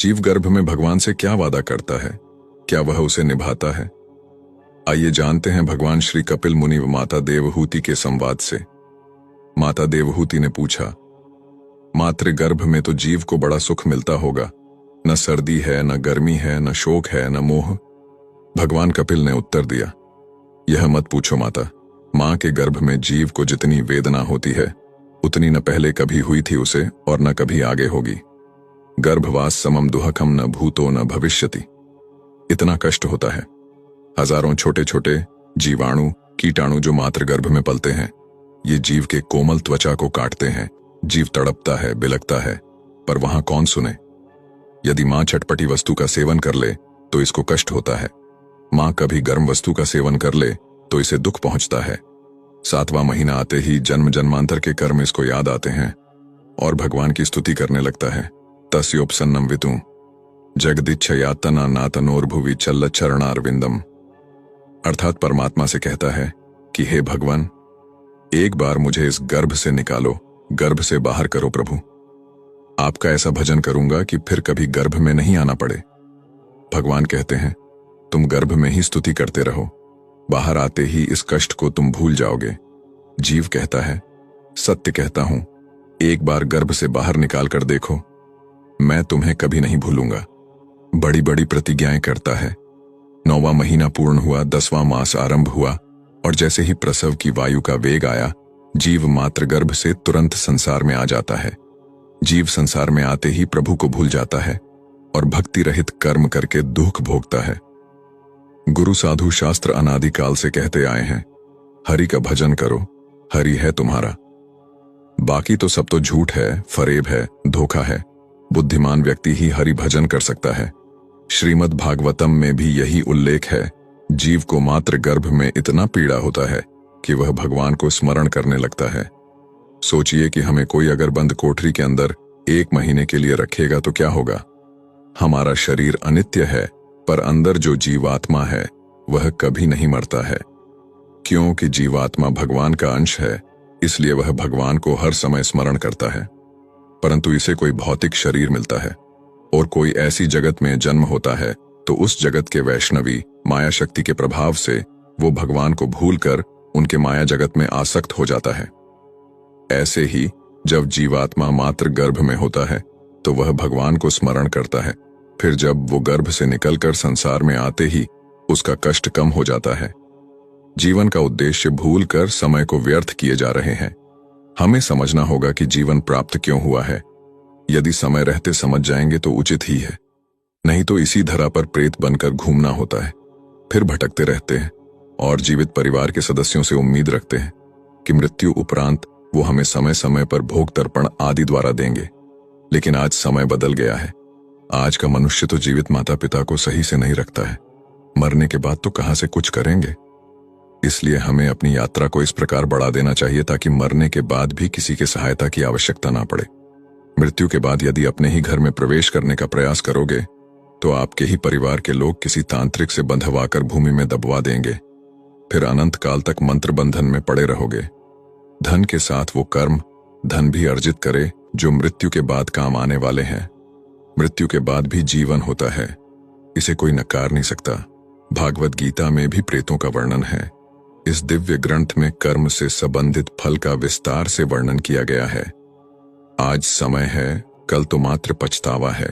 जीव गर्भ में भगवान से क्या वादा करता है, क्या वह उसे निभाता है? आइए जानते हैं भगवान श्री कपिल मुनि व माता देवहूति के संवाद से। माता देवहूति ने पूछा, मातृ गर्भ में तो जीव को बड़ा सुख मिलता होगा, न सर्दी है, न गर्मी है, न शोक है, न मोह। भगवान कपिल ने उत्तर दिया, यह मत पूछो माता। मां के गर्भ में जीव को जितनी वेदना होती है उतनी न पहले कभी हुई थी उसे और न कभी आगे होगी। गर्भवास समम दुहकम न भूतो न भविष्यति। इतना कष्ट होता है। हजारों छोटे छोटे जीवाणु कीटाणु जो मातृ गर्भ में पलते हैं, ये जीव के कोमल त्वचा को काटते हैं। जीव तड़पता है, बिलखता है, पर वहां कौन सुने। यदि मां चटपटी वस्तु का सेवन कर ले तो इसको कष्ट होता है। मां कभी गर्म वस्तु का सेवन कर ले तो इसे दुख पहुंचता है। 7वां महीना आते ही जन्म जन्मांतर के कर्म इसको याद आते हैं और भगवान की स्तुति करने लगता है। तस्योपसन्नम वितु जगदिच्छयातना नातनोर्भुवि चल्ल चरणारविंदम। अर्थात परमात्मा से कहता है कि हे भगवान, एक बार मुझे इस गर्भ से निकालो, गर्भ से बाहर करो प्रभु। आपका ऐसा भजन करूंगा कि फिर कभी गर्भ में नहीं आना पड़े। भगवान कहते हैं, तुम गर्भ में ही स्तुति करते रहो, बाहर आते ही इस कष्ट को तुम भूल जाओगे। जीव कहता है, सत्य कहता हूं, एक बार गर्भ से बाहर निकाल कर देखो, मैं तुम्हें कभी नहीं भूलूंगा। बड़ी बड़ी प्रतिज्ञाएं करता है। 9वां महीना पूर्ण हुआ, 10वां मास आरंभ हुआ और जैसे ही प्रसव की वायु का वेग आया, जीव मातृ गर्भ से तुरंत संसार में आ जाता है। जीव संसार में आते ही प्रभु को भूल जाता है और भक्ति रहित कर्म करके दुख भोगता है। गुरु साधु शास्त्र अनादिकाल से कहते आए हैं, हरि का भजन करो, हरि है तुम्हारा। बाकी तो सब तो झूठ है, फरेब है, धोखा है। बुद्धिमान व्यक्ति ही हरि भजन कर सकता है। श्रीमद् भागवतम में भी यही उल्लेख है। जीव को मातृ गर्भ में इतना पीड़ा होता है कि वह भगवान को स्मरण करने लगता है। सोचिए कि हमें कोई अगर बंद कोठरी के अंदर 1 महीने के लिए रखेगा तो क्या होगा। हमारा शरीर अनित्य है, पर अंदर जो जीवात्मा है वह कभी नहीं मरता है। क्योंकि जीवात्मा भगवान का अंश है, इसलिए वह भगवान को हर समय स्मरण करता है। परंतु इसे कोई भौतिक शरीर मिलता है और कोई ऐसी जगत में जन्म होता है तो उस जगत के वैष्णवी माया शक्ति के प्रभाव से वो भगवान को भूलकर उनके माया जगत में आसक्त हो जाता है। ऐसे ही जब जीवात्मा मातृ गर्भ में होता है तो वह भगवान को स्मरण करता है। फिर जब वो गर्भ से निकलकर संसार में आते ही उसका कष्ट कम हो जाता है। जीवन का उद्देश्य भूलकर समय को व्यर्थ किए जा रहे हैं। हमें समझना होगा कि जीवन प्राप्त क्यों हुआ है। यदि समय रहते समझ जाएंगे तो उचित ही है, नहीं तो इसी धरा पर प्रेत बनकर घूमना होता है। फिर भटकते रहते हैं और जीवित परिवार के सदस्यों से उम्मीद रखते हैं कि मृत्यु उपरांत वो हमें समय समय पर भोग तर्पण आदि द्वारा देंगे। लेकिन आज समय बदल गया है। आज का मनुष्य तो जीवित माता पिता को सही से नहीं रखता है, मरने के बाद तो कहां से कुछ करेंगे। इसलिए हमें अपनी यात्रा को इस प्रकार बढ़ा देना चाहिए ताकि मरने के बाद भी किसी की सहायता की आवश्यकता ना पड़े। मृत्यु के बाद यदि अपने ही घर में प्रवेश करने का प्रयास करोगे तो आपके ही परिवार के लोग किसी तांत्रिक से बंधवाकर भूमि में दबवा देंगे। फिर अनंत काल तक मंत्र बंधन में पड़े रहोगे। धन के साथ वो कर्म धन भी अर्जित करे जो मृत्यु के बाद काम आने वाले हैं। मृत्यु के बाद भी जीवन होता है, इसे कोई नकार नहीं सकता। भागवत गीता में भी प्रेतों का वर्णन है। इस दिव्य ग्रंथ में कर्म से संबंधित फल का विस्तार से वर्णन किया गया है। आज समय है, कल तो मात्र पछतावा है।